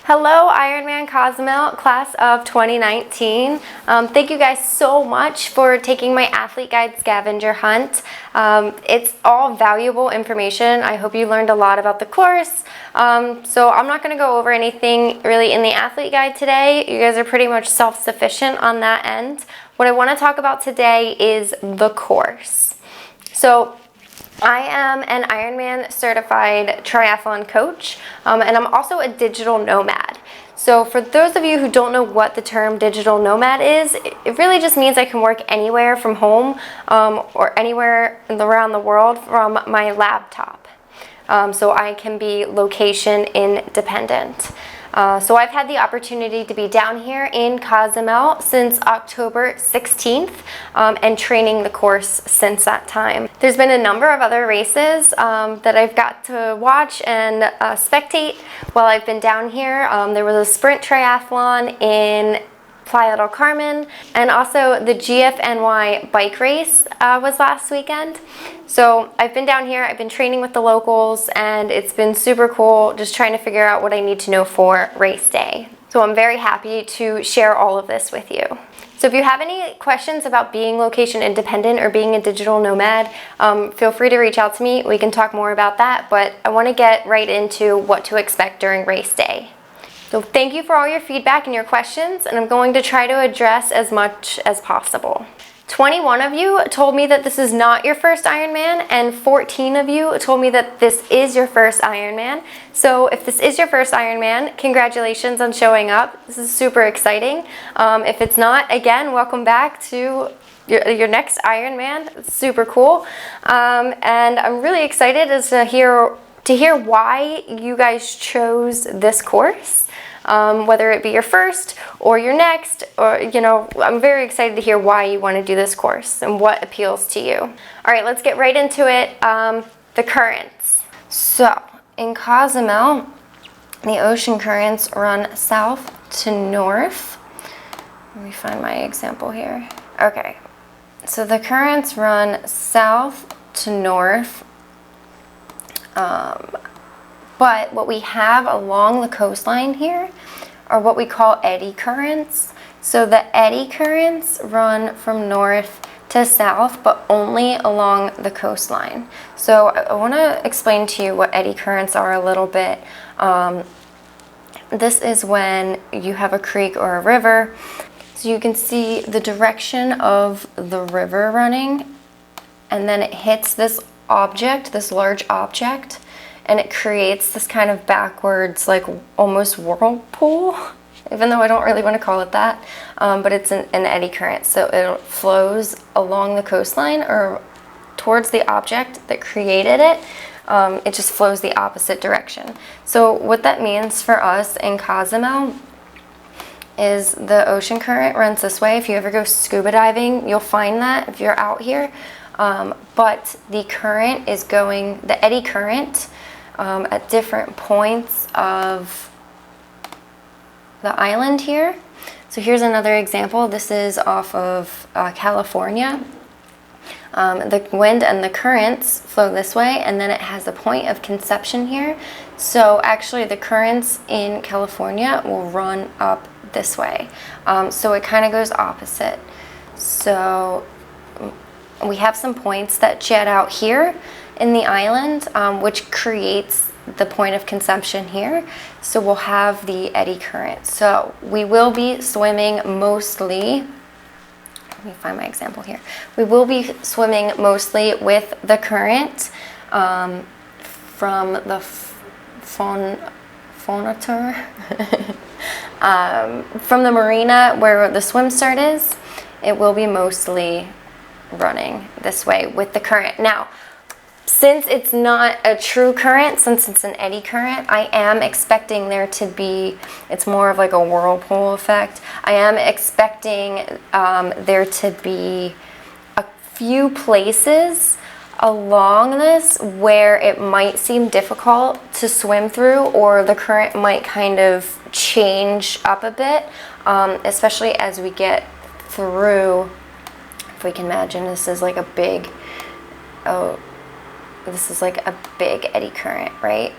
Hello, Ironman Cozumel class of 2019. Thank you guys so much for taking my athlete guide scavenger hunt. It's all valuable information. I hope you learned a lot about the course. So I'm not going to go over anything really in the athlete guide today. You guys are pretty much self-sufficient on that end. What I want to talk about today is the course. So I am an Ironman certified triathlon coach, and I'm also a digital nomad. So for those of you who don't know what the term digital nomad is, it really just means I can work anywhere from home or anywhere around the world from my laptop. So I can be location independent. So I've had the opportunity to be down here in Cozumel since October 16th and training the course since that time. There's been a number of other races that I've got to watch and spectate while I've been down here. There was a sprint triathlon in Playa del Carmen, and also the GFNY bike race was last weekend. So I've been down here, I've been training with the locals, and it's been super cool just trying to figure out what I need to know for race day. So I'm very happy to share all of this with you. So if you have any questions about being location independent or being a digital nomad, feel free to reach out to me. We can talk more about that, but I want to get right into what to expect during race day. So thank you for all your feedback and your questions, and I'm going to try to address as much as possible. 21 of you told me that this is not your first Ironman, and 14 of you told me that this is your first Ironman. So if this is your first Ironman, congratulations on showing up. This is super exciting. If it's not, again, welcome back to your next Ironman. It's super cool. And I'm really excited to hear why you guys chose this course. Whether it be your first or your next, or, I'm very excited to hear why you want to do this course and what appeals to you. All right, let's get right into it. The currents. So in Cozumel, the ocean currents run south to north. Let me find my example here. Okay, so the currents run south to north. But what we have along the coastline here are what we call eddy currents. So the eddy currents run from north to south, but only along the coastline. So I want to explain to you what eddy currents are a little bit. This is when you have a creek or a river. So you can see the direction of the river running, and then it hits this object, this large object, and it creates this kind of backwards, like almost whirlpool, even though I don't really want to call it that, but it's an eddy current. So it flows along the coastline or towards the object that created it. It just flows the opposite direction. So what that means for us in Cozumel is the ocean current runs this way. If you ever go scuba diving, you'll find that if you're out here. But the current is going, the eddy current, at different points of the island here. So here's another example. This is off of California. The wind and the currents flow this way, and then it has a point of conception here. So actually the currents in California will run up this way. So it kind of goes opposite. So we have some points that jet out here in the island, which creates the point of conception here. So we'll have the eddy current. So we will be swimming mostly, let me find my example here. We will be swimming mostly with the current from the Fonator, from the marina where the swim start is. It will be mostly running this way with the current. Now, since it's not a true current, since it's an eddy current, I am expecting there to be, it's more of like a whirlpool effect. I am expecting there to be a few places along this where it might seem difficult to swim through, or the current might kind of change up a bit, especially as we get through. If we can imagine, this is like a big, this is like a big eddy current, right?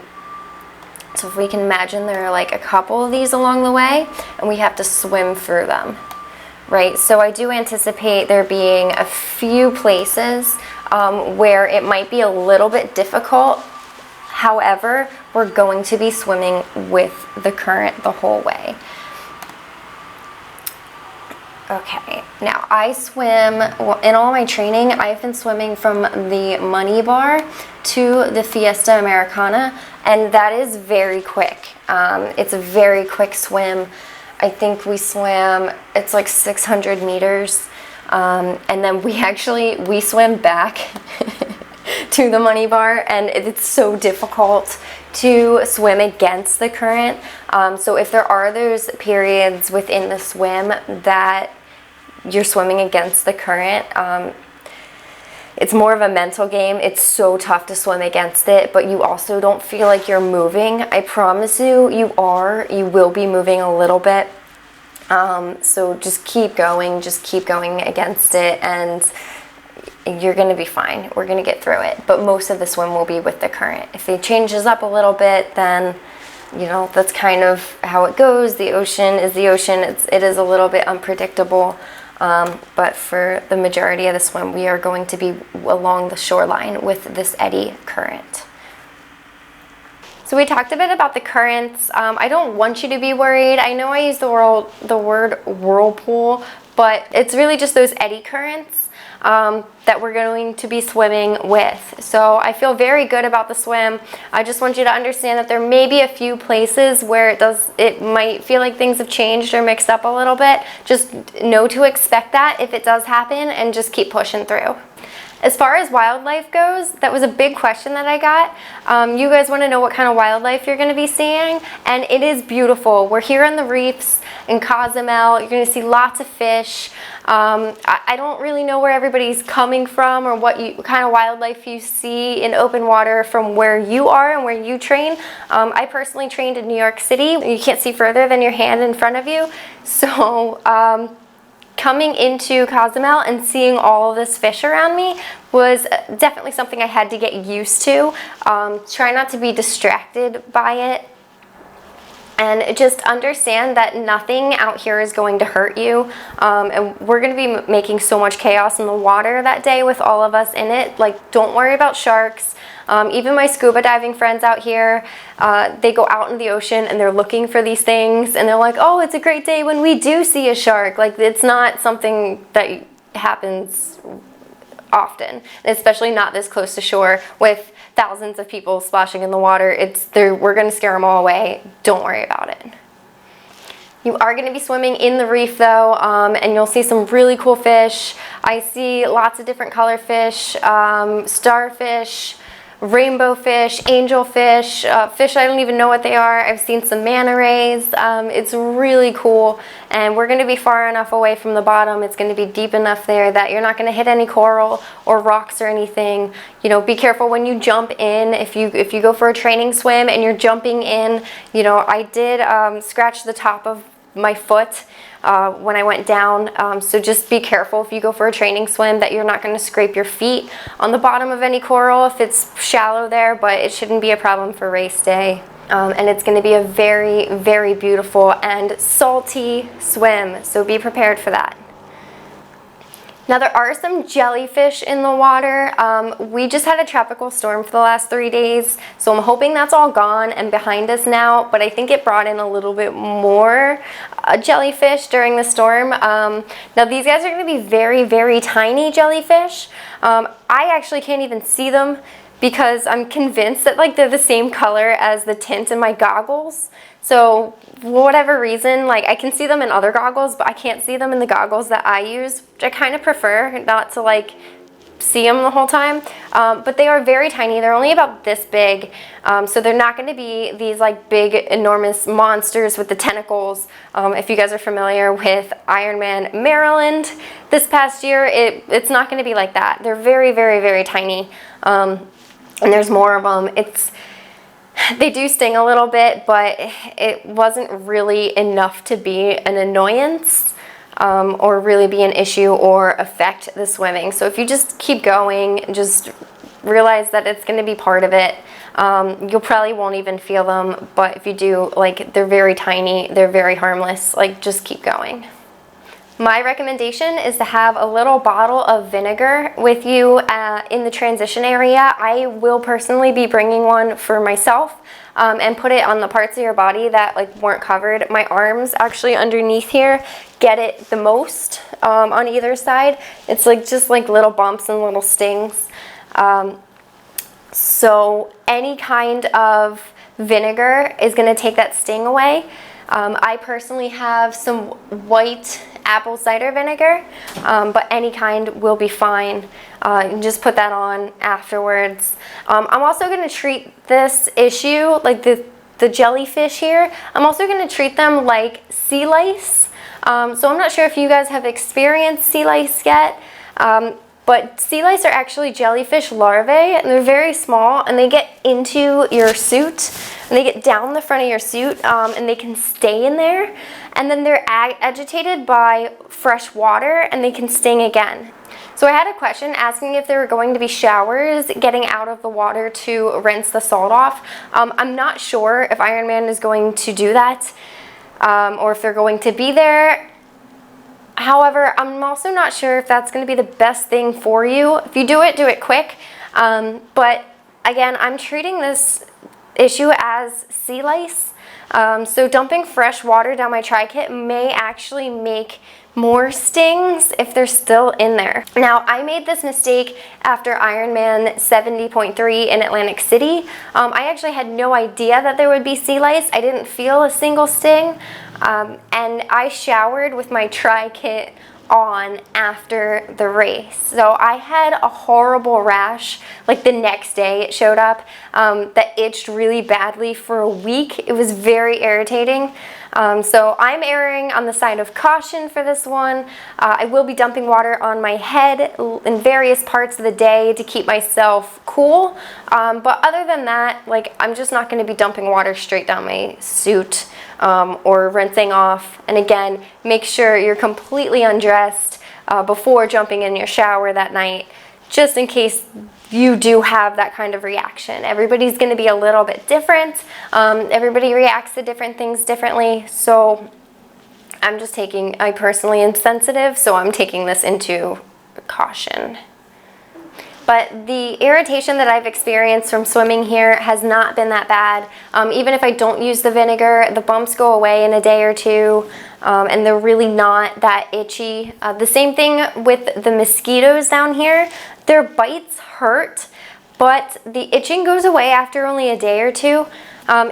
So if we can imagine there are like a couple of these along the way, and we have to swim through them, right? So I do anticipate there being a few places where it might be a little bit difficult. However, we're going to be swimming with the current the whole way. Okay, now I swim, well, in all my training, I've been swimming from the Money Bar to the Fiesta Americana, and that is very quick. It's a very quick swim. I think we swam, it's like 600 meters, and then we swim back to the Money Bar, and it's so difficult to swim against the current. So if there are those periods within the swim that you're swimming against the current, it's more of a mental game. It's so tough to swim against it, but you also don't feel like you're moving. I promise you, you will be moving a little bit. So just keep going against it, and you're going to be fine. We're going to get through it, but most of the swim will be with the current. If it changes up a little bit, then that's kind of how it goes. The ocean is the ocean. It is a little bit unpredictable, but for the majority of the swim, we are going to be along the shoreline with this eddy current. So we talked a bit about the currents. I don't want you to be worried. I know I use the word whirlpool, but it's really just those eddy currents that we're going to be swimming with. So I feel very good about the swim. I just want you to understand that there may be a few places where it might feel like things have changed or mixed up a little bit. Just know to expect that if it does happen, and just keep pushing through. As far as wildlife goes, that was a big question that I got. You guys want to know what kind of wildlife you're going to be seeing, and it is beautiful. We're here on the reefs in Cozumel. You're going to see lots of fish. I don't really know where everybody's coming from or what kind of wildlife you see in open water from where you are and where you train. I personally trained in New York City. You can't see further than your hand in front of you. So coming into Cozumel and seeing all of this fish around me was definitely something I had to get used to. Try not to be distracted by it, and just understand that nothing out here is going to hurt you. And we're going to be making so much chaos in the water that day with all of us in it. Like, don't worry about sharks. Even my scuba diving friends out here, they go out in the ocean and they're looking for these things, and they're like, oh, it's a great day when we do see a shark. Like, it's not something that happens often, especially not this close to shore with thousands of people splashing in the water. We're going to scare them all away. Don't worry about it. You are going to be swimming in the reef though, and you'll see some really cool fish. I see lots of different color fish, starfish, rainbow fish, angelfish, fish I don't even know what they are. I've seen some manta rays. It's really cool, and we're going to be far enough away from the bottom. It's going to be deep enough there that you're not going to hit any coral or rocks or anything. Be careful when you jump in. If you go for a training swim and you're jumping in, I did scratch the top of my foot when I went down, so just be careful if you go for a training swim that you're not going to scrape your feet on the bottom of any coral if it's shallow there, but it shouldn't be a problem for race day. And it's going to be a very, very beautiful and salty swim, so be prepared for that. Now, there are some jellyfish in the water. We just had a tropical storm for the last 3 days, so I'm hoping that's all gone and behind us now, but I think it brought in a little bit more jellyfish during the storm. Now, these guys are going to be very, very tiny jellyfish. I actually can't even see them because I'm convinced that they're the same color as the tint in my goggles. So for whatever reason, I can see them in other goggles, but I can't see them in the goggles that I use, which I kind of prefer not to see them the whole time. But they are very tiny. They're only about this big. So they're not going to be these big, enormous monsters with the tentacles. If you guys are familiar with Ironman Maryland this past year, it's not going to be like that. They're very, very, very tiny. And there's more of them. They do sting a little bit, but it wasn't really enough to be an annoyance or really be an issue or affect the swimming. So if you just keep going, just realize that it's going to be part of it. You probably won't even feel them, but if you do, like, they're very tiny, they're very harmless. Like, just keep going. My recommendation is to have a little bottle of vinegar with you in the transition area. I will personally be bringing one for myself and put it on the parts of your body that like weren't covered. My arms actually underneath here get it the most on either side. It's like just like little bumps and little stings. So any kind of vinegar is going to take that sting away. I personally have some white apple cider vinegar, but any kind will be fine. You can just put that on afterwards. I'm also going to treat this issue, like the jellyfish here, I'm also going to treat them like sea lice. So I'm not sure if you guys have experienced sea lice yet, but sea lice are actually jellyfish larvae, and they're very small, and they get into your suit, and they get down the front of your suit, and they can stay in there, and then they're agitated by fresh water, and they can sting again. So I had a question asking if there were going to be showers getting out of the water to rinse the salt off. I'm not sure if Ironman is going to do that, or if they're going to be there. However, I'm also not sure if that's going to be the best thing for you. If you do it quick. But again, I'm treating this issue as sea lice. So dumping fresh water down my tri-kit may actually make more stings if they're still in there. Now, I made this mistake after Ironman 70.3 in Atlantic City. I actually had no idea that there would be sea lice. I didn't feel a single sting. And I showered with my tri-kit on after the race. So I had a horrible rash. Like the next day it showed up that itched really badly for a week. It was very irritating. So I'm erring on the side of caution for this one. I will be dumping water on my head in various parts of the day to keep myself cool. But other than that, like, I'm just not going to be dumping water straight down my suit or rinsing off. And again, make sure you're completely undressed before jumping in your shower that night, just in case you do have that kind of reaction. Everybody's going to be a little bit different. Everybody reacts to different things differently. So I personally am sensitive, so I'm taking this into caution. But the irritation that I've experienced from swimming here has not been that bad. Even if I don't use the vinegar, the bumps go away in a day or two, and they're really not that itchy. The same thing with the mosquitoes down here. Their bites hurt, but the itching goes away after only a day or two.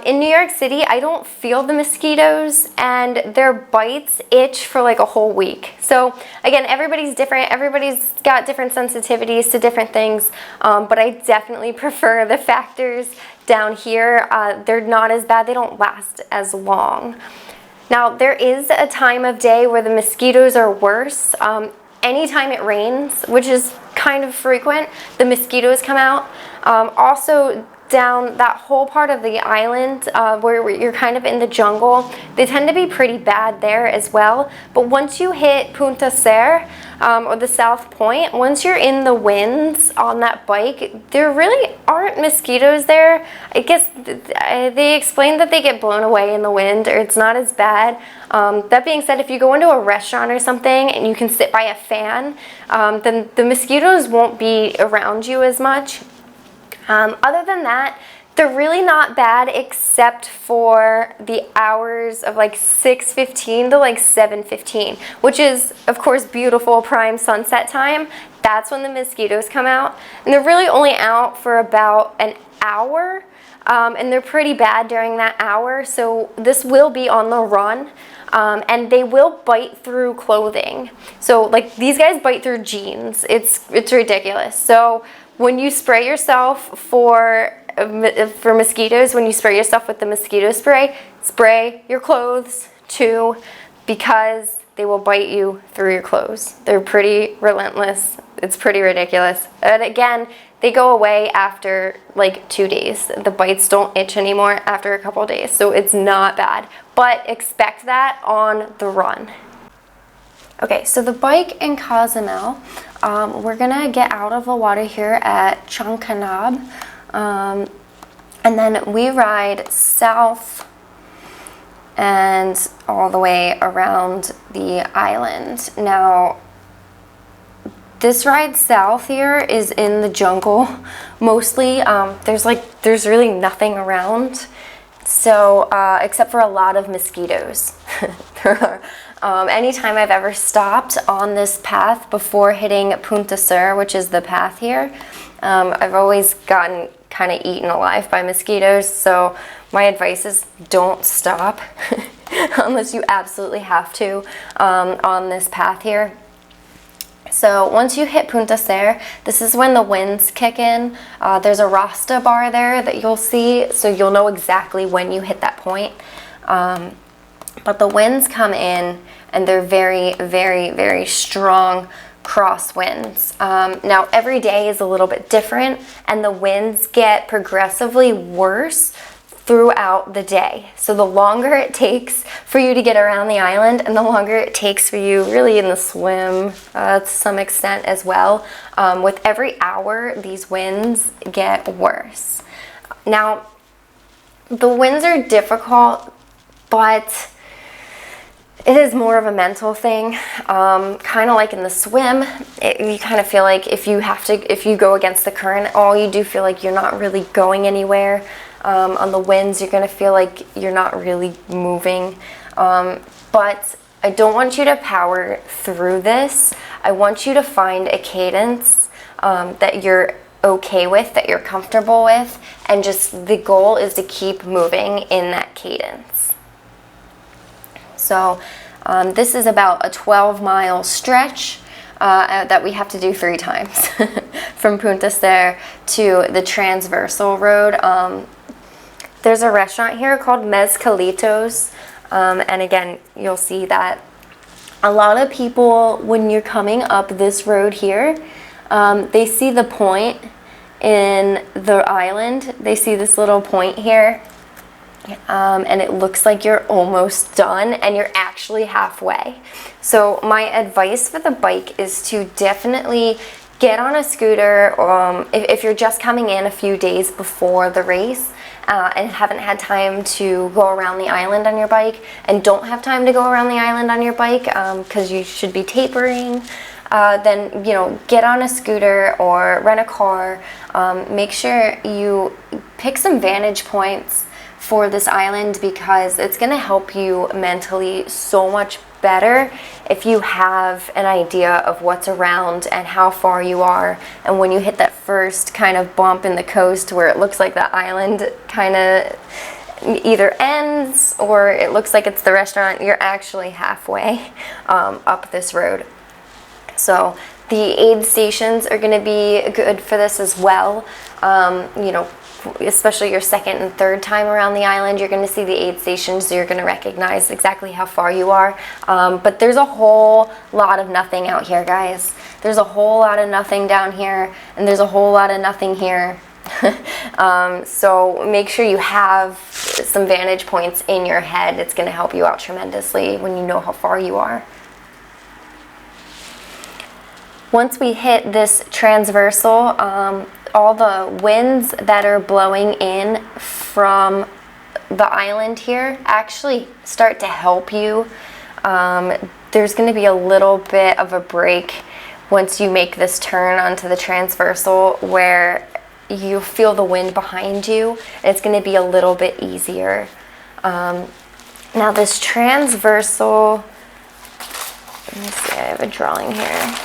In New York City, I don't feel the mosquitoes, and their bites itch for like a whole week. So again, everybody's different. Everybody's got different sensitivities to different things, but I definitely prefer the factors down here. They're not as bad. They don't last as long. Now, there is a time of day where the mosquitoes are worse. Anytime it rains, which is kind of frequent, the mosquitoes come out. Also, down that whole part of the island where you're kind of in the jungle, they tend to be pretty bad there as well. But once you hit Punta Ser or the South Point, once you're in the winds on that bike, there really aren't mosquitoes there. I guess they explain that they get blown away in the wind, or it's not as bad. That being said, if you go into a restaurant or something and you can sit by a fan, then the mosquitoes won't be around you as much. Other than that, they're really not bad except for the hours of like 6:15 to like 7:15, which is, of course, beautiful prime sunset time. That's when the mosquitoes come out. And they're really only out for about an hour, and they're pretty bad during that hour. So this will be on the run. And they will bite through clothing. So like these guys bite through jeans. It's ridiculous. So when you spray yourself for mosquitoes, when you spray yourself with the mosquito spray, spray your clothes too, because they will bite you through your clothes. They're pretty relentless. It's pretty ridiculous. And again, they go away after like 2 days. The bites don't itch anymore after a couple days, so it's not bad. But expect that on the run. Okay, so the bike in Cozumel, we're gonna get out of the water here at Chankanab, and then we ride south and all the way around the island. Now, this ride south here is in the jungle mostly. There's really nothing around, so except for a lot of mosquitoes. Anytime I've ever stopped on this path before hitting Punta Sur, which is the path here, I've always gotten kind of eaten alive by mosquitoes. So my advice is don't stop unless you absolutely have to on this path here. So once you hit Punta Sur, this is when the winds kick in. There's a Rasta bar there that you'll see, so you'll know exactly when you hit that point. But the winds come in, and they're very, very, very strong crosswinds. Now, every day is a little bit different, and the winds get progressively worse throughout the day. So the longer it takes for you to get around the island, and the longer it takes for you really in the swim to some extent as well, with every hour these winds get worse. Now, the winds are difficult, but it is more of a mental thing. Kind of like in the swim, you kind of feel like if you go against the current, you do feel like you're not really going anywhere. On the winds, you're going to feel like you're not really moving. But I don't want you to power through this. I want you to find a cadence that you're okay with, that you're comfortable with, and just the goal is to keep moving in that cadence. So this is about a 12-mile stretch that we have to do 3 times from Punta Sur to the transversal road. There's a restaurant here called Mezcalitos, and again, you'll see that a lot of people, when you're coming up this road here, they see the point in the island. They see this little point here, and it looks like you're almost done, and you're actually halfway. So my advice for the bike is to definitely get on a scooter if you're just coming in a few days before the race. And haven't had time to go around the island on your bike, and don't have time to go around the island on your bike because you should be tapering, then get on a scooter or rent a car. Make sure you pick some vantage points for this island, because it's going to help you mentally so much better if you have an idea of what's around and how far you are. And when you hit that first kind of bump in the coast where it looks like the island kind of either ends or it looks like it's the restaurant, you're actually halfway up this road. So the aid stations are going to be good for this as well. Especially your second and third time around the island, you're going to see the aid stations, so you're going to recognize exactly how far you are. But there's a whole lot of nothing out here, guys. There's a whole lot of nothing down here, and there's a whole lot of nothing here. So make sure you have some vantage points in your head. It's going to help you out tremendously when you know how far you are. Once we hit this transversal, all the winds that are blowing in from the island here actually start to help you. There's going to be a little bit of a break once you make this turn onto the transversal where you feel the wind behind you, and it's going to be a little bit easier. Now this transversal, let me see, I have a drawing here.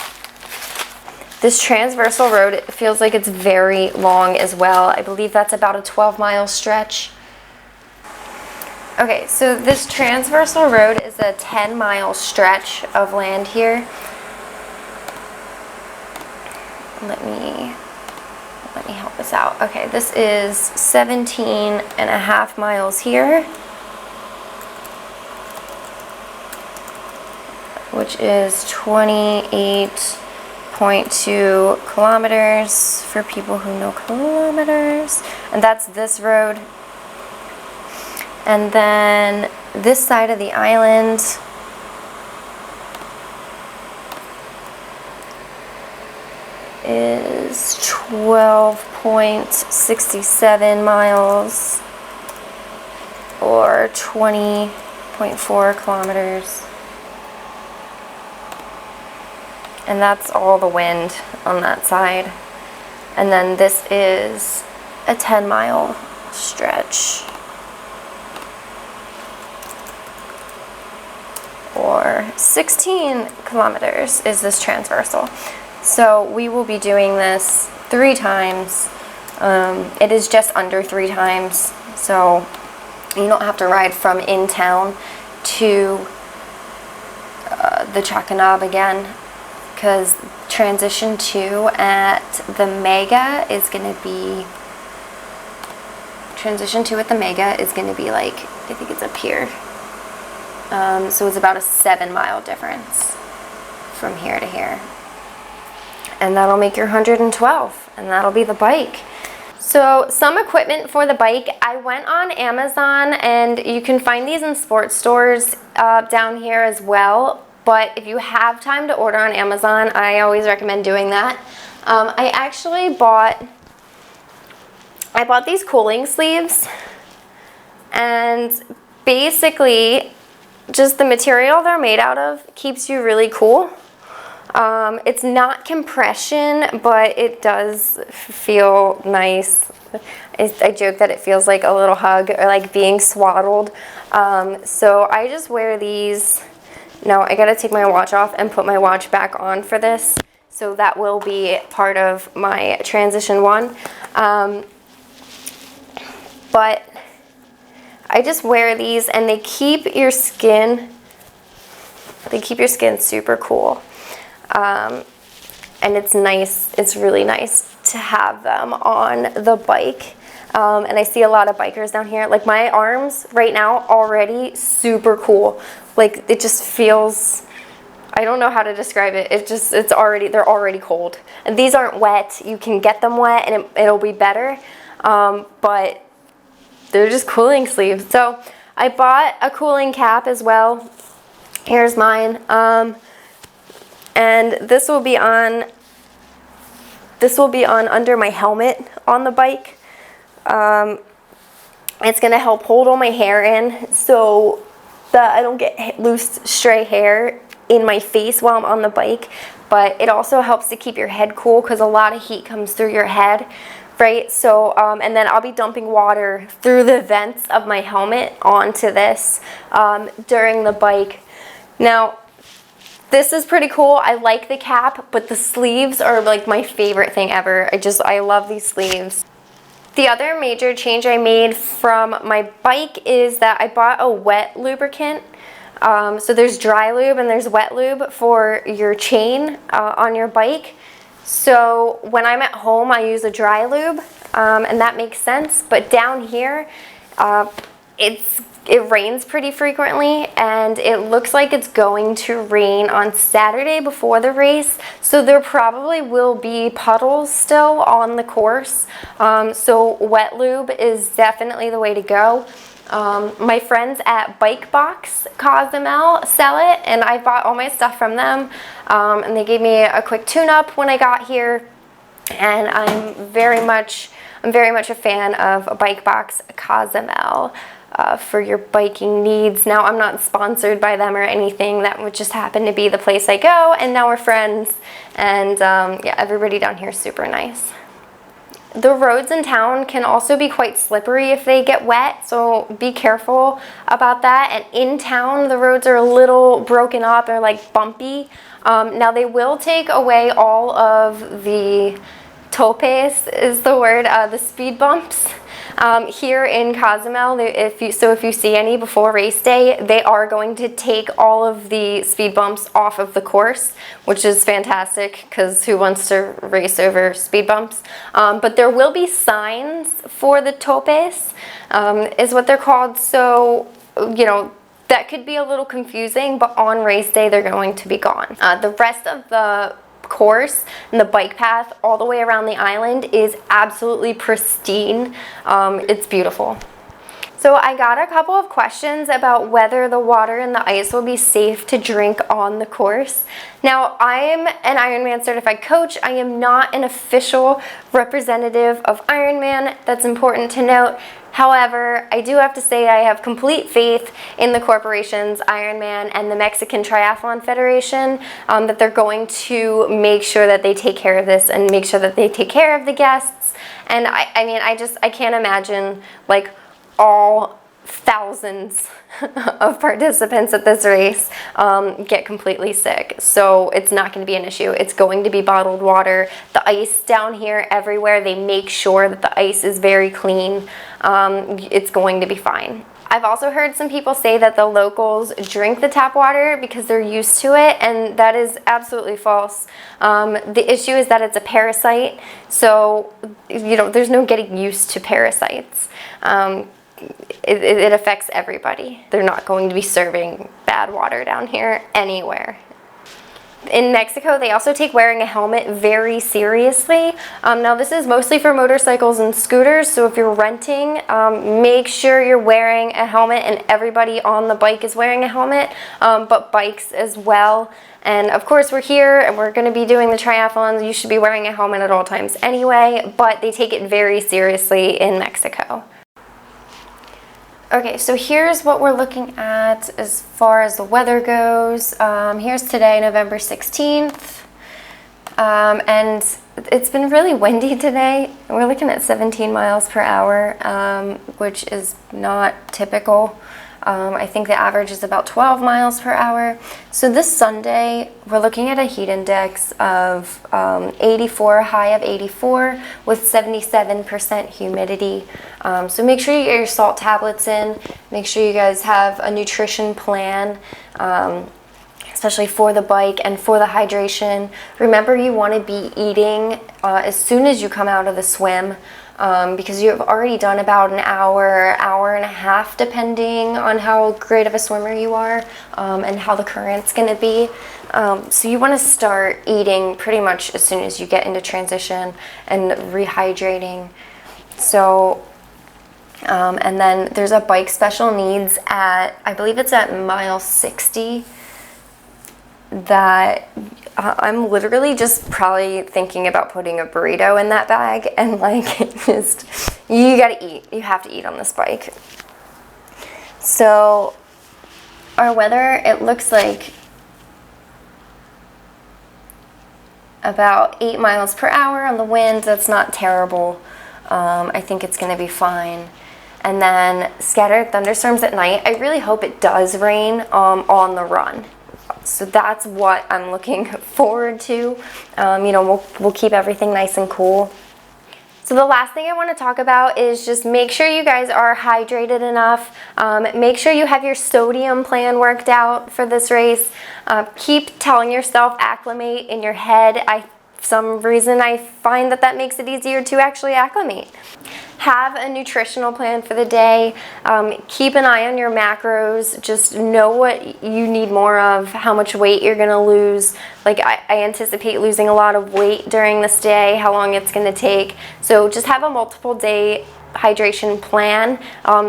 This transversal road, it feels like it's very long as well. I believe that's about a 12-mile stretch. Okay, so this transversal road is a 10-mile stretch of land here. Let me help us out. Okay, this is 17.5 miles here, which is 28.2 kilometers for people who know kilometers. And that's this road. And then this side of the island, is 12.67 miles or 20.4 kilometers. And that's all the wind on that side. And then this is a 10-mile stretch, or 16 kilometers is this transversal. So we will be doing this 3 times. It is just under 3 times, so you don't have to ride from in town to the Chakanab again, because transition 2 at the Mega is going to be like, I think it's up here. So it's about a 7-mile difference from here to here. And that'll make your 112, and that'll be the bike. So some equipment for the bike, I went on Amazon, and you can find these in sports stores down here as well. But if you have time to order on Amazon, I always recommend doing that. I bought these cooling sleeves, and basically just the material they're made out of keeps you really cool. It's not compression, but it does feel nice. I joke that it feels like a little hug, or like being swaddled. So I just wear these. Now I gotta take my watch off and put my watch back on for this. So that will be part of my transition 1. But I just wear these, and they keep your skin super cool. And it's nice, it's really nice to have them on the bike. And I see a lot of bikers down here. Like, my arms right now already super cool. Like, it just feels, I don't know how to describe it. They're already cold. And these aren't wet. You can get them wet and it'll be better. But they're just cooling sleeves. So I bought a cooling cap as well. Here's mine. And this will be on under my helmet on the bike. It's gonna help hold all my hair in so that I don't get loose stray hair in my face while I'm on the bike. But it also helps to keep your head cool, because a lot of heat comes through your head, right? So and then I'll be dumping water through the vents of my helmet onto this during the bike. Now, this is pretty cool. I like the cap, but the sleeves are like my favorite thing ever. I love these sleeves. The other major change I made from my bike is that I bought a wet lubricant. So there's dry lube and there's wet lube for your chain on your bike. So when I'm at home, I use a dry lube, and that makes sense. But down here, it rains pretty frequently, and it looks like it's going to rain on Saturday before the race. So there probably will be puddles still on the course. So wet lube is definitely the way to go. My friends at Bike Box Cozumel sell it, and I bought all my stuff from them. And they gave me a quick tune-up when I got here, and I'm very much a fan of Bike Box Cozumel for your biking needs. Now, I'm not sponsored by them or anything. That would just happen to be the place I go, and now we're friends. And yeah, everybody down here is super nice. The roads in town can also be quite slippery if they get wet, so be careful about that. And in town, the roads are a little broken up or like bumpy. Now, they will take away all of the topes is the word, the speed bumps. Here in Cozumel, if you see any before race day, they are going to take all of the speed bumps off of the course, which is fantastic, because who wants to race over speed bumps? But there will be signs for the topes, is what they're called. So, you know, that could be a little confusing, but on race day, they're going to be gone. The rest of the course and the bike path all the way around the island is absolutely pristine. It's beautiful. So I got a couple of questions about whether the water and the ice will be safe to drink on the course. Now, I am an Ironman certified coach. I am not an official representative of Ironman. That's important to note. However, I do have to say I have complete faith in the corporations Ironman and the Mexican Triathlon Federation, that they're going to make sure that they take care of this and make sure that they take care of the guests. And I mean, I can't imagine like all thousands of participants at this race get completely sick. So it's not going to be an issue. It's going to be bottled water. The ice down here everywhere, they make sure that the ice is very clean. It's going to be fine. I've also heard some people say that the locals drink the tap water because they're used to it, and that is absolutely false. The issue is that it's a parasite, so there's no getting used to parasites. It affects everybody. They're not going to be serving bad water down here anywhere. In Mexico, they also take wearing a helmet very seriously. Now, this is mostly for motorcycles and scooters, so if you're renting, make sure you're wearing a helmet, and everybody on the bike is wearing a helmet, but bikes as well. And of course, we're here and we're going to be doing the triathlons. You should be wearing a helmet at all times anyway, but they take it very seriously in Mexico. Okay, so here's what we're looking at as far as the weather goes. Here's today, November 16th, and it's been really windy today. We're looking at 17 miles per hour, which is not typical. I think the average is about 12 miles per hour. So this Sunday, we're looking at a heat index of 84, high of 84, with 77% humidity. So make sure you get your salt tablets in. Make sure you guys have a nutrition plan, especially for the bike and for the hydration. Remember, you want to be eating as soon as you come out of the swim. Because you have already done about an hour, hour and a half, depending on how great of a swimmer you are, and how the current's going to be. So you want to start eating pretty much as soon as you get into transition and rehydrating. So, and then there's a bike special needs at, I believe it's at mile 60, that I'm literally just probably thinking about putting a burrito in that bag, and like, just, you gotta eat. You have to eat on this bike. So our weather, it looks like about 8 miles per hour on the wind. That's not terrible. I think it's gonna be fine. And then scattered thunderstorms at night. I really hope it does rain on the run. So that's what I'm looking forward to. We'll keep everything nice and cool. So the last thing I want to talk about is just make sure you guys are hydrated enough. Make sure you have your sodium plan worked out for this race. Keep telling yourself acclimate in your head. For some reason, I find that makes it easier to actually acclimate. Have a nutritional plan for the day. Keep an eye on your macros. Just know what you need more of, how much weight you're gonna lose. Like I anticipate losing a lot of weight during this day, how long it's gonna take. So just have a multiple day hydration plan,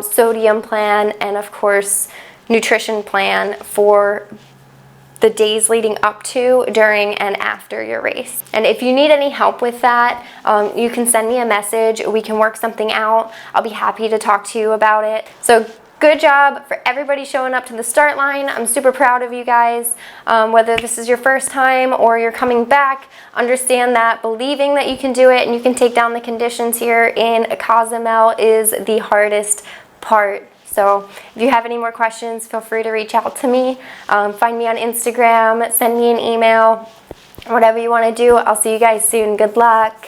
sodium plan, and of course, nutrition plan for the days leading up to, during, and after your race. And if you need any help with that, you can send me a message. We can work something out. I'll be happy to talk to you about it. So good job for everybody showing up to the start line. I'm super proud of you guys. Whether this is your first time or you're coming back, understand that believing that you can do it and you can take down the conditions here in Cozumel is the hardest part. So if you have any more questions, feel free to reach out to me. Find me on Instagram, send me an email, whatever you want to do. I'll see you guys soon. Good luck.